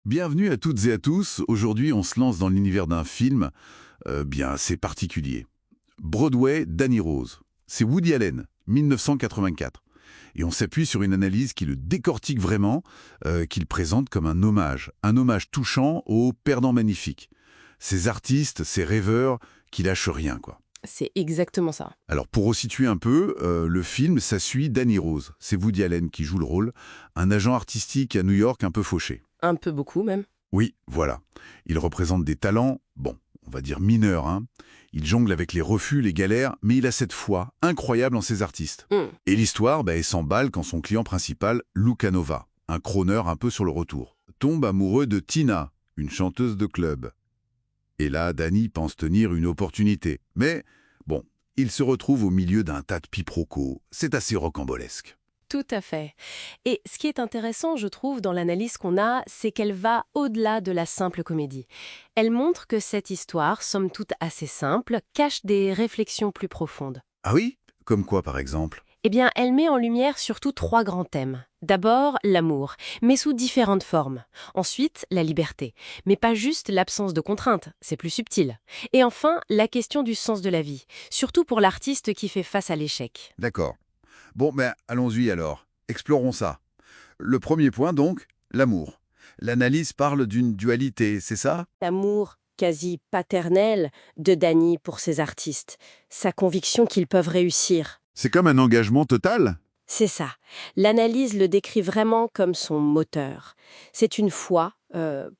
Bienvenue à toutes et à tous. Aujourd'hui, on se lance dans l'univers d'un film bien assez particulier. Broadway, Danny Rose. C'est Woody Allen, 1984. Et on s'appuie sur une analyse qui le décortique vraiment, qu'il présente comme un hommage touchant aux perdants magnifiques. Ces artistes, ces rêveurs qui lâchent rien, quoi. C'est exactement ça. Alors, pour resituer un peu, le film, ça suit Danny Rose. C'est Woody Allen qui joue le rôle, un agent artistique à New York un peu fauché. Un peu beaucoup même. Oui, voilà. Il représente des talents, bon, on va dire mineurs, hein. Il jongle avec les refus, les galères, mais il a cette foi incroyable en ses artistes. Et l'histoire, elle s'emballe quand son client principal, Luca Nova, un crooner un peu sur le retour, tombe amoureux de Tina, une chanteuse de club. Et là, Danny pense tenir une opportunité. Mais, bon, il se retrouve au milieu d'un tas de piproquos. C'est assez rocambolesque. Tout à fait. Et ce qui est intéressant, je trouve, dans l'analyse qu'on a, c'est qu'elle va au-delà de la simple comédie. Elle montre que cette histoire, somme toute assez simple, cache des réflexions plus profondes. Ah oui? Comme quoi, par exemple? Eh bien, elle met en lumière surtout trois grands thèmes. D'abord, l'amour, mais sous différentes formes. Ensuite, la liberté, mais pas juste l'absence de contraintes, c'est plus subtil. Et enfin, la question du sens de la vie, surtout pour l'artiste qui fait face à l'échec. D'accord. Bon, allons-y alors. Explorons ça. Le premier point, donc, l'amour. L'analyse parle d'une dualité, c'est ça? L'amour quasi paternel de Danny pour ses artistes, sa conviction qu'ils peuvent réussir. C'est comme un engagement total? C'est ça. L'analyse le décrit vraiment comme son moteur. C'est une foi,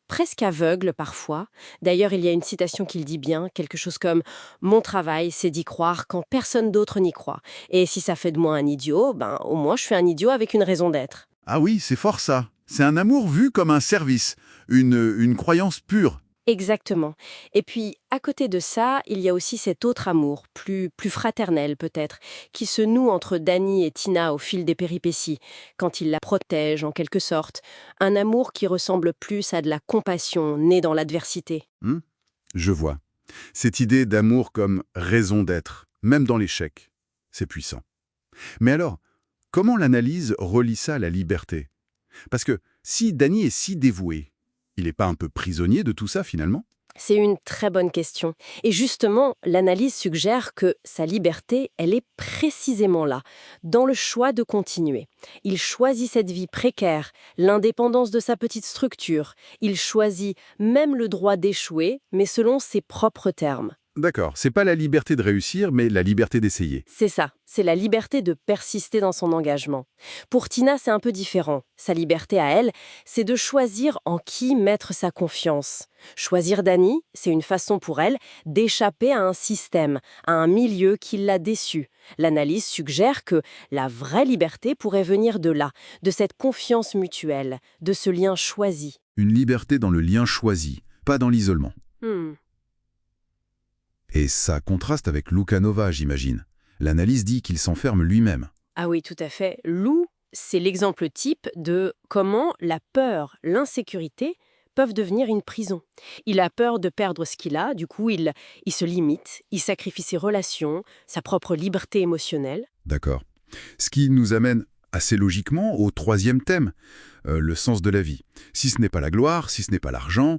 presque aveugle parfois. D'ailleurs, il y a une citation qui le dit bien, quelque chose comme « Mon travail, c'est d'y croire quand personne d'autre n'y croit. Et si ça fait de moi un idiot, au moins je suis un idiot avec une raison d'être. » Ah oui, c'est fort ça. C'est un amour vu comme un service, une croyance pure. Exactement. Et puis, à côté de ça, il y a aussi cet autre amour, plus fraternel peut-être, qui se noue entre Danny et Tina au fil des péripéties, quand il la protège en quelque sorte. Un amour qui ressemble plus à de la compassion née dans l'adversité. Je vois. Cette idée d'amour comme raison d'être, même dans l'échec, c'est puissant. Mais alors, comment l'analyse relie ça à la liberté? Parce que si Danny est si dévoué, il n'est pas un peu prisonnier de tout ça finalement? C'est une très bonne question. Et justement, l'analyse suggère que sa liberté, elle est précisément là, dans le choix de continuer. Il choisit cette vie précaire, l'indépendance de sa petite structure. Il choisit même le droit d'échouer, mais selon ses propres termes. D'accord, c'est pas la liberté de réussir, mais la liberté d'essayer. C'est ça, c'est la liberté de persister dans son engagement. Pour Tina, c'est un peu différent. Sa liberté à elle, c'est de choisir en qui mettre sa confiance. Choisir Danny, c'est une façon pour elle d'échapper à un système, à un milieu qui l'a déçue. L'analyse suggère que la vraie liberté pourrait venir de là, de cette confiance mutuelle, de ce lien choisi. Une liberté dans le lien choisi, pas dans l'isolement. Hmm. Et ça contraste avec Luca Nova, j'imagine. L'analyse dit qu'il s'enferme lui-même. Ah oui, tout à fait. Lou, c'est l'exemple type de comment la peur, l'insécurité peuvent devenir une prison. Il a peur de perdre ce qu'il a, du coup il se limite, il sacrifie ses relations, sa propre liberté émotionnelle. D'accord. Ce qui nous amène assez logiquement au troisième thème, le sens de la vie. Si ce n'est pas la gloire, si ce n'est pas l'argent,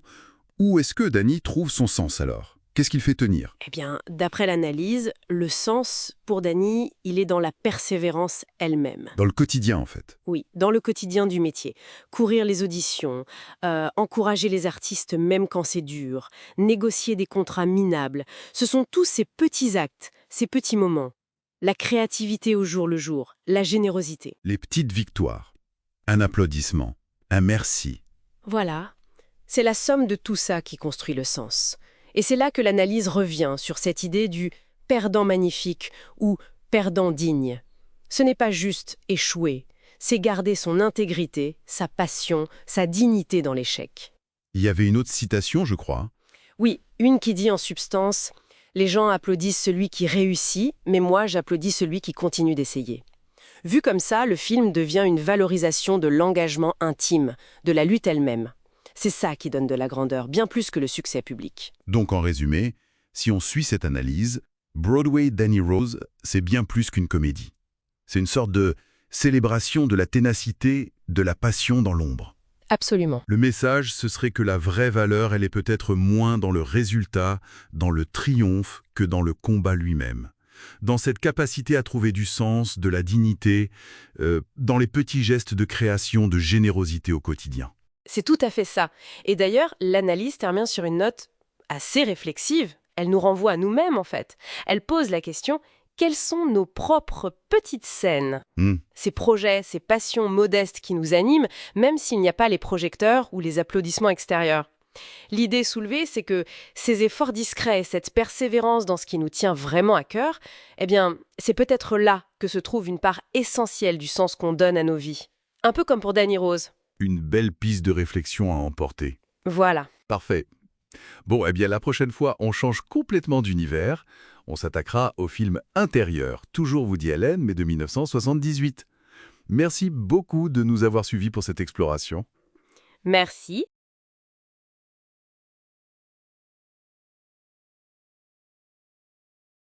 où est-ce que Danny trouve son sens alors? Qu'est-ce qu'il fait tenir? Eh bien, d'après l'analyse, le sens, pour Danny, il est dans la persévérance elle-même. Dans le quotidien, en fait. Oui, dans le quotidien du métier. Courir les auditions, encourager les artistes même quand c'est dur, négocier des contrats minables. Ce sont tous ces petits actes, ces petits moments. La créativité au jour le jour, la générosité. Les petites victoires. Un applaudissement. Un merci. Voilà, c'est la somme de tout ça qui construit le sens. Et c'est là que l'analyse revient sur cette idée du perdant magnifique ou perdant digne. Ce n'est pas juste échouer, c'est garder son intégrité, sa passion, sa dignité dans l'échec. Il y avait une autre citation, je crois. Oui, une qui dit en substance « Les gens applaudissent celui qui réussit, mais moi j'applaudis celui qui continue d'essayer ». Vu comme ça, le film devient une valorisation de l'engagement intime, de la lutte elle-même. C'est ça qui donne de la grandeur, bien plus que le succès public. Donc en résumé, si on suit cette analyse, Broadway Danny Rose, c'est bien plus qu'une comédie. C'est une sorte de célébration de la ténacité, de la passion dans l'ombre. Absolument. Le message, ce serait que la vraie valeur, elle est peut-être moins dans le résultat, dans le triomphe, que dans le combat lui-même. Dans cette capacité à trouver du sens, de la dignité, dans les petits gestes de création, de générosité au quotidien. C'est tout à fait ça. Et d'ailleurs, l'analyse termine sur une note assez réflexive. Elle nous renvoie à nous-mêmes, en fait. Elle pose la question: quelles sont nos propres petites scènes? Ces projets, ces passions modestes qui nous animent, même s'il n'y a pas les projecteurs ou les applaudissements extérieurs. L'idée soulevée, c'est que ces efforts discrets, cette persévérance dans ce qui nous tient vraiment à cœur, eh bien, c'est peut-être là que se trouve une part essentielle du sens qu'on donne à nos vies. Un peu comme pour Danny Rose. Une belle piste de réflexion à emporter. Voilà. Parfait. Bon, eh bien, la prochaine fois, on change complètement d'univers. On s'attaquera au film Intérieur, toujours Woody Allen, mais de 1978. Merci beaucoup de nous avoir suivis pour cette exploration. Merci